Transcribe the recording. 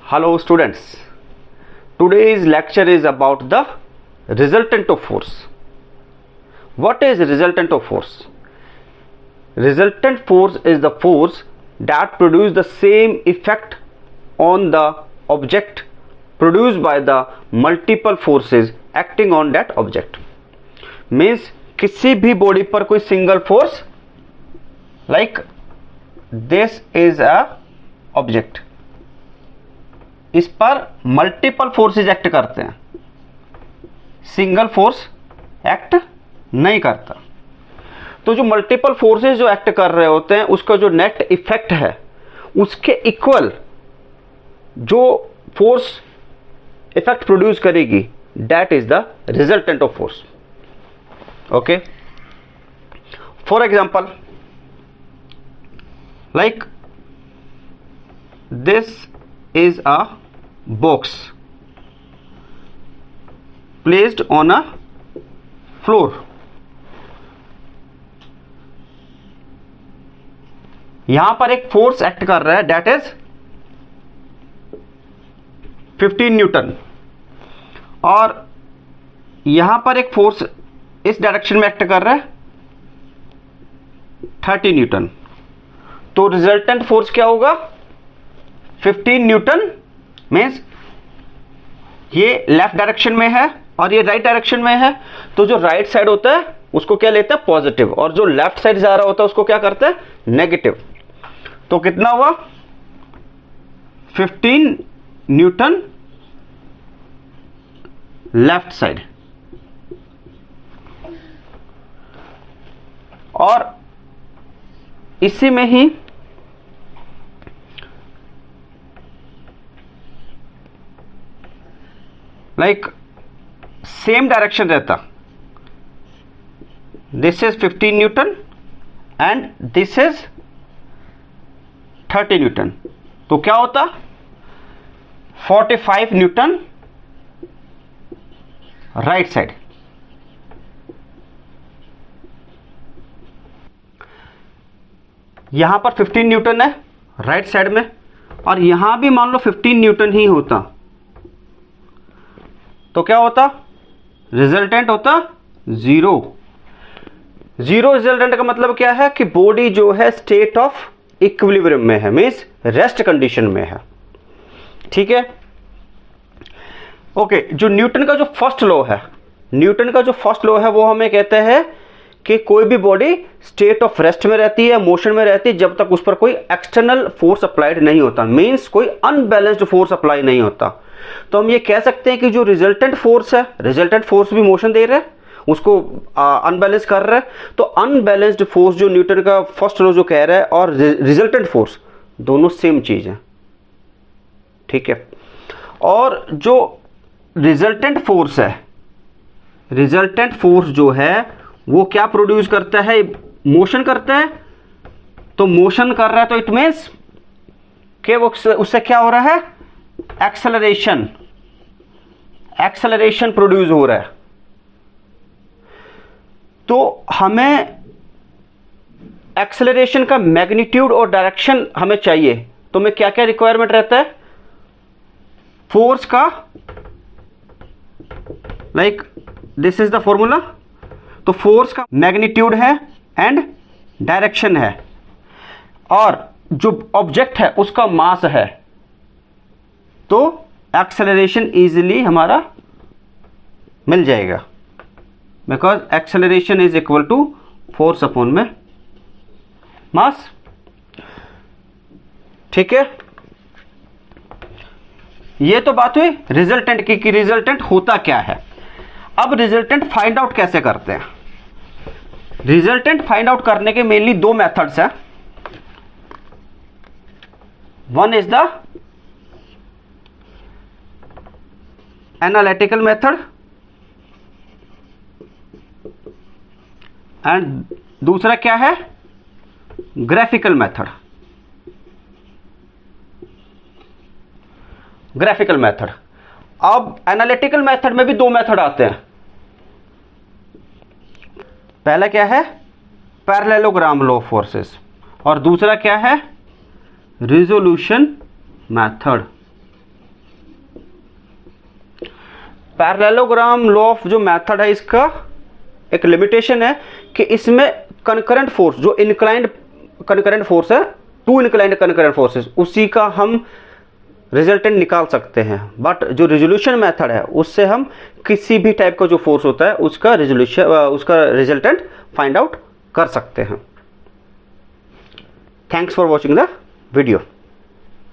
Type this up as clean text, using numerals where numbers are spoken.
Hello students, today's lecture is about the resultant of force. What is resultant of force? Resultant force is the force that produces the same effect on the object produced by the multiple forces acting on that object. Means किसी भी body पर कोई single force, like this is a object, इस पर multiple forces act करते हैं, single force act नहीं करता। तो जो मल्टीपल फोर्सेज जो एक्ट कर रहे होते हैं उसका जो नेट इफेक्ट है उसके इक्वल जो फोर्स इफेक्ट प्रोड्यूस करेगी, that is the resultant of force. Okay, for example like this is a box placed on a floor. यहां पर एक फोर्स एक्ट कर रहा है, दैट इज 15 न्यूटन, और यहां पर एक फोर्स इस डायरेक्शन में एक्ट कर रहा है 30 न्यूटन। तो रिजल्टेंट फोर्स क्या होगा? 15 न्यूटन। मीन्स ये लेफ्ट डायरेक्शन में है और ये राइट डायरेक्शन में है, तो जो राइट साइड होता है उसको क्या लेते हैं? पॉजिटिव, और जो लेफ्ट साइड जा रहा होता है उसको क्या करते हैं? नेगेटिव। तो कितना हुआ? 15 न्यूटन लेफ्ट साइड, और इसी में ही लाइक सेम डायरेक्शन रहता, this is 15 Newton and this is 30 Newton. तो क्या होता? 45 न्यूटन राइट साइड। यहां पर 15 न्यूटन है राइट साइड में, और यहां भी मान लो 15 न्यूटन ही होता, तो क्या होता? रिजल्टेंट होता जीरो। जीरो रिजल्टेंट का मतलब क्या है कि बॉडी जो है स्टेट ऑफ इक्विलिब्रियम में है, मींस रेस्ट कंडीशन में है। ठीक है, ओके। जो न्यूटन का जो फर्स्ट लॉ है, न्यूटन का जो फर्स्ट लॉ है वो हमें कहते हैं कि कोई भी बॉडी स्टेट ऑफ रेस्ट में रहती है, मोशन में रहती है, जब तक उस पर कोई एक्सटर्नल फोर्स अप्लाइड नहीं होता, मींस कोई अनबैलेंस्ड फोर्स अप्लाई नहीं होता। तो हम ये कह सकते हैं कि जो रिजल्टेंट फोर्स है, रिजल्टेंट फोर्स भी मोशन दे रहा है, उसको अनबैलेंस कर रहा है। तो अनबैलेंस्ड फोर्स जो न्यूटन का फर्स्ट लॉ जो कह रहा है और रिजल्टेंट फोर्स दोनों सेम चीज है। ठीक है, और जो रिजल्टेंट फोर्स है, रिजल्टेंट फोर्स जो है वो क्या प्रोड्यूस करता है? मोशन करता है। तो मोशन कर रहा है तो इट मीन्स कि वो उससे क्या हो रहा है? एक्सेलरेशन, एक्सेलरेशन प्रोड्यूस हो रहा है। तो हमें एक्सेलरेशन का मैग्नीट्यूड और डायरेक्शन हमें चाहिए, तो हमें क्या क्या रिक्वायरमेंट रहता है? फोर्स का, like this is the formula. तो फोर्स का मैग्नीट्यूड है एंड डायरेक्शन है, और जो ऑब्जेक्ट है उसका मास है, तो एक्सेलरेशन इजीली हमारा मिल जाएगा, because acceleration is equal to force upon में मास। ठीक है, ये तो बात हुई रिजल्टेंट की कि रिजल्टेंट होता क्या है। अब रिजल्टेंट फाइंड आउट कैसे करते हैं? रिजल्टेंट फाइंड आउट करने के मेनली दो मेथड्स हैं। One is the analytical method and दूसरा क्या है? Graphical method. Graphical method. अब एनालिटिकल मेथड में भी दो मेथड आते हैं। पहला क्या है? पैरेललोग्राम लॉ ऑफ फोर्सेस, और दूसरा क्या है? Resolution method. Parallelogram law of जो मेथड है, इसका एक लिमिटेशन है कि इसमें कंकरेंट फोर्स, जो इंक्लाइंड कंकरेंट फोर्स है, टू इंक्लाइंड कंकरेंट फोर्सेस, उसी का हम रिजल्टेंट निकाल सकते हैं। बट जो रिजोल्यूशन मेथड है उससे हम किसी भी टाइप का जो फोर्स होता है उसका रिजल्टेंट फाइंड आउट कर सकते हैं। Thanks for watching the video.